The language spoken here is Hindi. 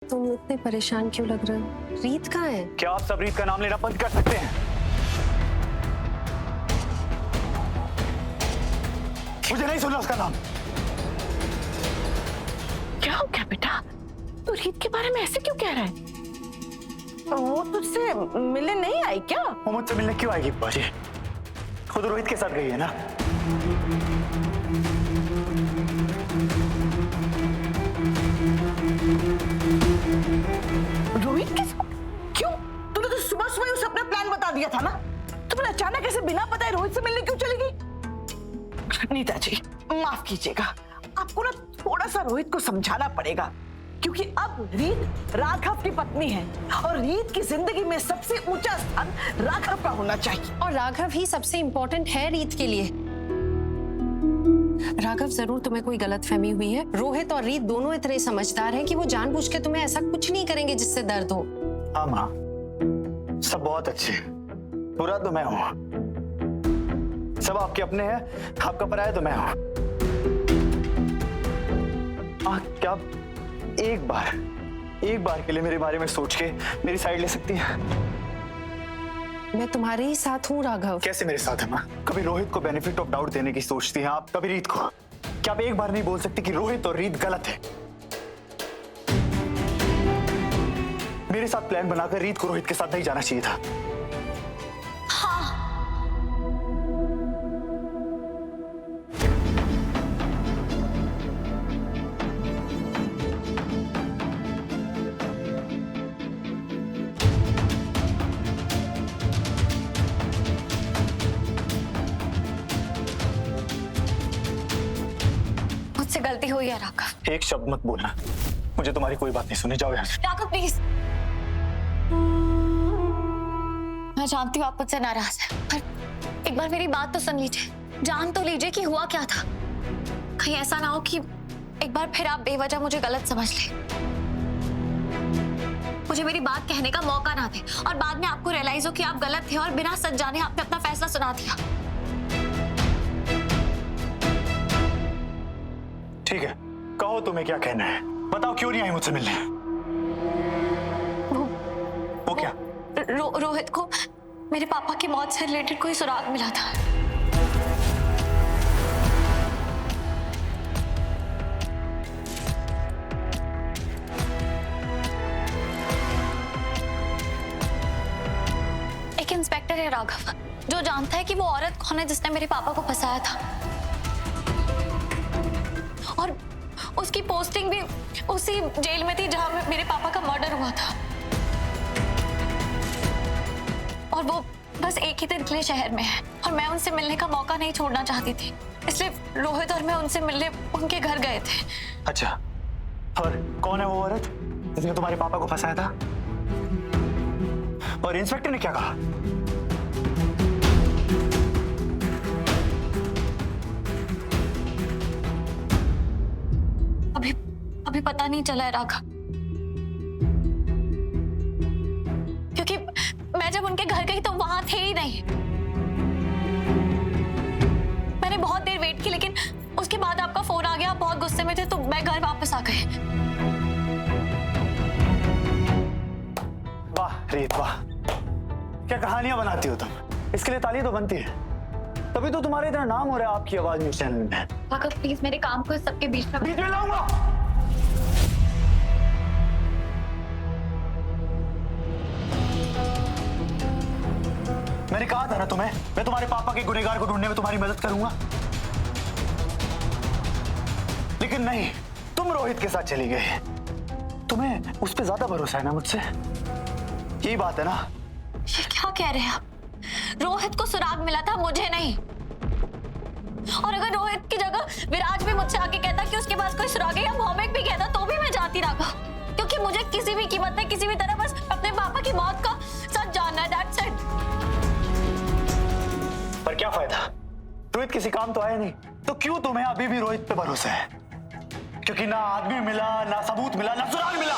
तुम इतने परेशान क्यों लग रहे हो? रीत कहाँ है? क्या आप सब रीत का नाम लेना बंद कर सकते हैं? मुझे नहीं सुनना उसका नाम। क्या हो गया बेटा? तू रीत के बारे में ऐसे क्यों कह रहा है? वो तुझसे मिलने नहीं आई क्या? वो मुझसे मिलने क्यों आएगी बाजी? खुद रोहित के साथ गई है ना। रोहित के साथ? क्यों? तूने तो सुबह सुबह उसे अपना प्लान बता दिया था ना। तुमने अचानक ऐसे बिना बताए रोहित से मिलने क्यों चली गई? नीता जी माफ कीजिएगा, आपको ना थोड़ा सा रोहित को समझाना पड़ेगा, क्योंकि अब रीत राघव की पत्नी है और रीत की जिंदगी में सबसे ऊंचा स्थान राघव का होना चाहिए। और राघव ही सबसे इम्पोर्टेंट है रीत के लिए। राघव, जरूर तुम्हें कोई गलतफहमी हुई है। रोहित और रीत दोनों इतने समझदार हैं कि वो जानबूझ के तुम्हें ऐसा कुछ नहीं करेंगे जिससे दर्द हो। हाँ माँ, सब बहुत अच्छे, बुरा तो मैं हूँ। सब आपके अपने हैं, आपका पराया तो मैं हूँ। क्या एक बार के लिए मेरे बारे में सोच के मेरी साइड ले सकती हैं? मैं तुम्हारे ही साथ हूँ राघव। कैसे मेरे साथ है माँ? कभी रोहित को बेनिफिट ऑफ डाउट देने की सोचती हैं आप, कभी रीत को। क्या आप एक बार नहीं बोल सकती कि रोहित और रीत गलत है? मेरे साथ प्लान बनाकर रीत को रोहित के साथ नहीं जाना चाहिए था। मुझसे गलती हुई है राघव। एक शब्द मत बोलना, मुझे तुम्हारी कोई बात नहीं सुनी। जाओ यहाँ से। राघव प्लीज। मैं जानती हूँ आप मुझसे नाराज हैं, पर एक बार मेरी बात तो सुन लीजिए। जान तो लीजिए कि हुआ क्या था। कहीं ऐसा ना हो कि एक बार फिर आप बेवजह मुझे गलत समझ लें। मुझे मेरी बात कहने का मौका ना दे और बाद में आपको रियलाइज हो कि आप गलत थे और बिना सच जाने आपने अपना फैसला सुना दिया। ठीक है, कहो तुम्हें क्या कहना है, बताओ क्यों नहीं आई मुझसे मिलने? वो क्या? रोहित को मेरे पापा की मौत से रिलेटेड कोई सुराग मिला था। एक इंस्पेक्टर है राघव, जो जानता है कि वो औरत कौन है जिसने मेरे पापा को फंसाया था, और उसकी पोस्टिंग भी उसी जेल में थी जहां मेरे पापा का मर्डर हुआ था। और वो बस एक ही दिन के लिए शहर में है और मैं उनसे मिलने का मौका नहीं छोड़ना चाहती थी, इसलिए रोहित और मैं उनसे मिलने उनके घर गए थे। अच्छा, और कौन है वो औरत जिसने तुम्हारे पापा को फंसाया था? और इंस्पेक्टर ने क्या कहा? अभी पता नहीं चला है राघव, क्योंकि मैं जब उनके घर गई तो वहां थे ही नहीं। मैंने बहुत देर वेट की, लेकिन उसके बाद आपका फोन आ गया। आप बहुत गुस्से में थे तो मैं घर वापस आ गई। वाह रीत वाह, क्या कहानियां बनाती हो तुम। इसके लिए ताली तो बनती है, तभी तो तुम्हारे इतना नाम हो रहा है आपकी आवाज न्यूज चैनल में। राघव प्लीज मेरे काम को सबके बीच में लाऊंगा। मैंने कहा था ना तुम्हें, मैं तुम्हारे पापा के गुनहगार को ढूंढने में तुम्हारी मदद करूंगा। लेकिन नहीं, तुम रोहित के साथ चली गई। तुम्हें उस पर ज्यादा भरोसा है ना मुझसे, यही बात है ना? ये क्या कह रहे हैं आप? रोहित को सुराग मिला था, मुझे नहीं। और अगर रोहित की जगह विराज भी मुझसे आके कहता कि उसके पास कोई सुराग है, या भौमिक भी कहता, तो भी मैं जाती राघव, क्योंकि मुझे किसी भी कीमत पे किसी भी तरह बस अपने पापा की मौत का सच जानना है। That's it. पर क्या फायदा, रोहित किसी काम तो आया नहीं, तो क्यों तुम्हें अभी भी रोहित पे भरोसा है? क्योंकि ना आदमी मिला, ना सबूत मिला, ना सुराग मिला।